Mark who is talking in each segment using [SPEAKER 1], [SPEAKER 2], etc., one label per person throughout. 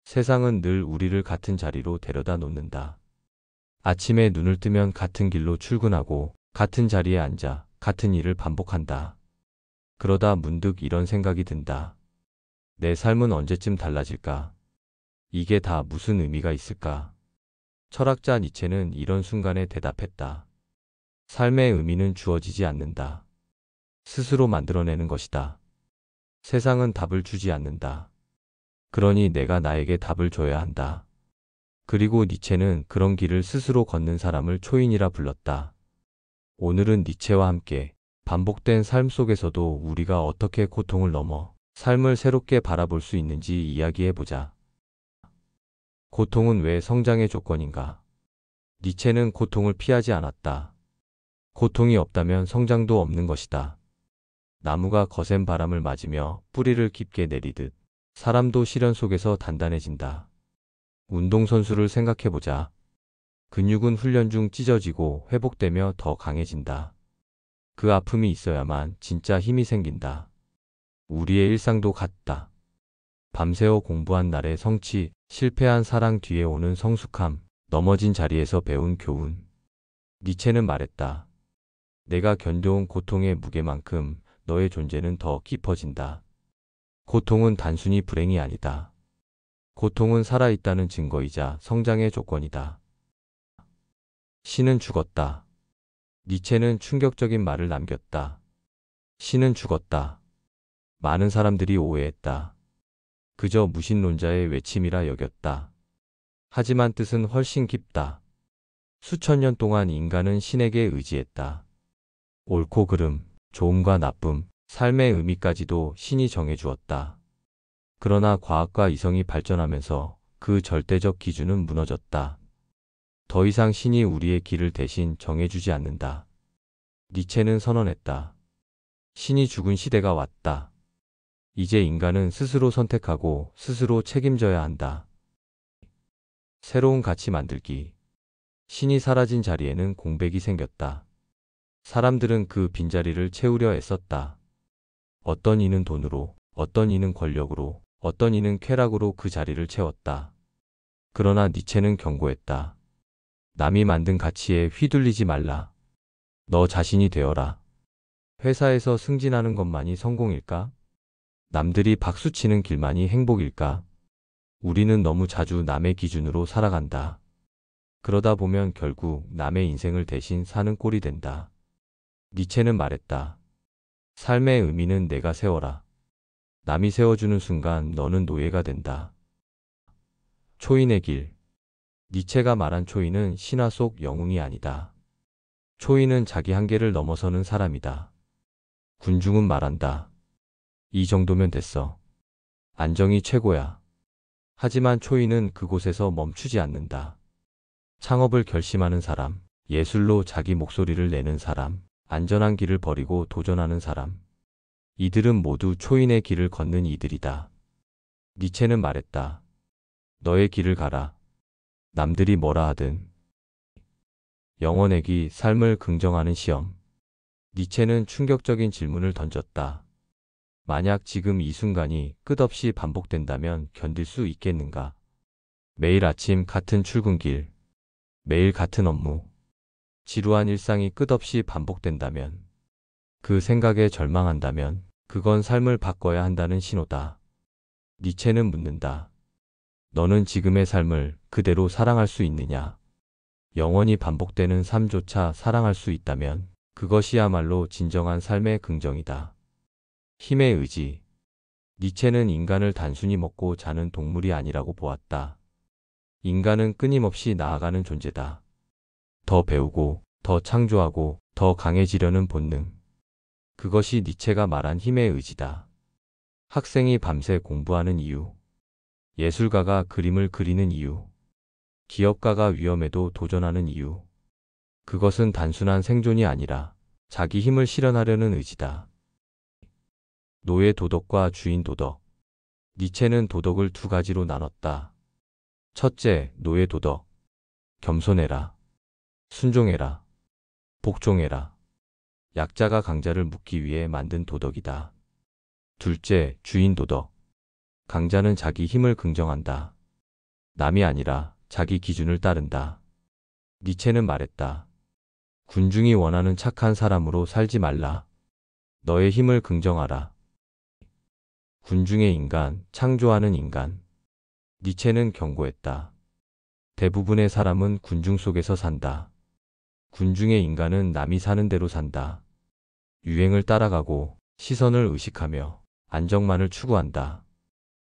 [SPEAKER 1] 세상은 늘 우리를 같은 자리로 데려다 놓는다. 아침에 눈을 뜨면 같은 길로 출근하고 같은 자리에 앉아 같은 일을 반복한다. 그러다 문득 이런 생각이 든다. 내 삶은 언제쯤 달라질까? 이게 다 무슨 의미가 있을까? 철학자 니체는 이런 순간에 대답했다. 삶의 의미는 주어지지 않는다. 스스로 만들어내는 것이다. 세상은 답을 주지 않는다. 그러니 내가 나에게 답을 줘야 한다. 그리고 니체는 그런 길을 스스로 걷는 사람을 초인이라 불렀다. 오늘은 니체와 함께 반복된 삶 속에서도 우리가 어떻게 고통을 넘어 삶을 새롭게 바라볼 수 있는지 이야기해보자. 고통은 왜 성장의 조건인가? 니체는 고통을 피하지 않았다. 고통이 없다면 성장도 없는 것이다. 나무가 거센 바람을 맞으며 뿌리를 깊게 내리듯 사람도 시련 속에서 단단해진다. 운동선수를 생각해보자. 근육은 훈련 중 찢어지고 회복되며 더 강해진다. 그 아픔이 있어야만 진짜 힘이 생긴다. 우리의 일상도 같다. 밤새워 공부한 날의 성취, 실패한 사랑 뒤에 오는 성숙함, 넘어진 자리에서 배운 교훈. 니체는 말했다. 내가 견뎌온 고통의 무게만큼 너의 존재는 더 깊어진다. 고통은 단순히 불행이 아니다. 고통은 살아있다는 증거이자 성장의 조건이다. 신은 죽었다. 니체는 충격적인 말을 남겼다. 신은 죽었다. 많은 사람들이 오해했다. 그저 무신론자의 외침이라 여겼다. 하지만 뜻은 훨씬 깊다. 수천 년 동안 인간은 신에게 의지했다. 옳고 그름, 좋음과 나쁨, 삶의 의미까지도 신이 정해주었다. 그러나 과학과 이성이 발전하면서 그 절대적 기준은 무너졌다. 더 이상 신이 우리의 길을 대신 정해주지 않는다. 니체는 선언했다. 신이 죽은 시대가 왔다. 이제 인간은 스스로 선택하고 스스로 책임져야 한다. 새로운 가치 만들기. 신이 사라진 자리에는 공백이 생겼다. 사람들은 그 빈자리를 채우려 애썼다. 어떤 이는 돈으로, 어떤 이는 권력으로, 어떤 이는 쾌락으로 그 자리를 채웠다. 그러나 니체는 경고했다. 남이 만든 가치에 휘둘리지 말라. 너 자신이 되어라. 회사에서 승진하는 것만이 성공일까? 남들이 박수치는 길만이 행복일까? 우리는 너무 자주 남의 기준으로 살아간다. 그러다 보면 결국 남의 인생을 대신 사는 꼴이 된다. 니체는 말했다. 삶의 의미는 내가 세워라. 남이 세워주는 순간 너는 노예가 된다. 초인의 길. 니체가 말한 초인은 신화 속 영웅이 아니다. 초인은 자기 한계를 넘어서는 사람이다. 군중은 말한다. 이 정도면 됐어. 안정이 최고야. 하지만 초인은 그곳에서 멈추지 않는다. 창업을 결심하는 사람, 예술로 자기 목소리를 내는 사람, 안전한 길을 버리고 도전하는 사람. 이들은 모두 초인의 길을 걷는 이들이다. 니체는 말했다. 너의 길을 가라. 남들이 뭐라 하든. 영혼의 기, 삶을 긍정하는 시험. 니체는 충격적인 질문을 던졌다. 만약 지금 이 순간이 끝없이 반복된다면 견딜 수 있겠는가? 매일 아침 같은 출근길, 매일 같은 업무, 지루한 일상이 끝없이 반복된다면, 그 생각에 절망한다면 그건 삶을 바꿔야 한다는 신호다. 니체는 묻는다. 너는 지금의 삶을 그대로 사랑할 수 있느냐? 영원히 반복되는 삶조차 사랑할 수 있다면 그것이야말로 진정한 삶의 긍정이다. 힘의 의지. 니체는 인간을 단순히 먹고 자는 동물이 아니라고 보았다. 인간은 끊임없이 나아가는 존재다. 더 배우고, 더 창조하고, 더 강해지려는 본능. 그것이 니체가 말한 힘의 의지다. 학생이 밤새 공부하는 이유. 예술가가 그림을 그리는 이유. 기업가가 위험에도 도전하는 이유. 그것은 단순한 생존이 아니라 자기 힘을 실현하려는 의지다. 노예 도덕과 주인 도덕. 니체는 도덕을 두 가지로 나눴다. 첫째, 노예 도덕. 겸손해라. 순종해라. 복종해라. 약자가 강자를 묶기 위해 만든 도덕이다. 둘째, 주인 도덕. 강자는 자기 힘을 긍정한다. 남이 아니라 자기 기준을 따른다. 니체는 말했다. 군중이 원하는 착한 사람으로 살지 말라. 너의 힘을 긍정하라. 군중의 인간, 창조하는 인간. 니체는 경고했다. 대부분의 사람은 군중 속에서 산다. 군중의 인간은 남이 사는 대로 산다. 유행을 따라가고 시선을 의식하며 안정만을 추구한다.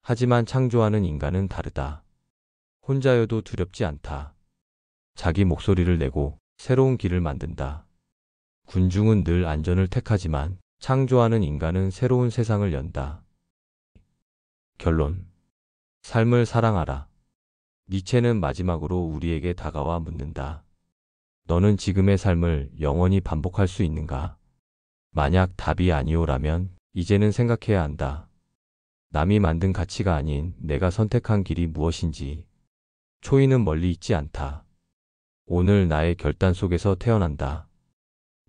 [SPEAKER 1] 하지만 창조하는 인간은 다르다. 혼자여도 두렵지 않다. 자기 목소리를 내고 새로운 길을 만든다. 군중은 늘 안전을 택하지만 창조하는 인간은 새로운 세상을 연다. 결론. 삶을 사랑하라. 니체는 마지막으로 우리에게 다가와 묻는다. 너는 지금의 삶을 영원히 반복할 수 있는가? 만약 답이 아니오라면 이제는 생각해야 한다. 남이 만든 가치가 아닌 내가 선택한 길이 무엇인지. 초이는 멀리 있지 않다. 오늘 나의 결단 속에서 태어난다.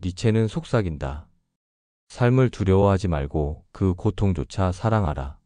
[SPEAKER 1] 니체는 속삭인다. 삶을 두려워하지 말고 그 고통조차 사랑하라.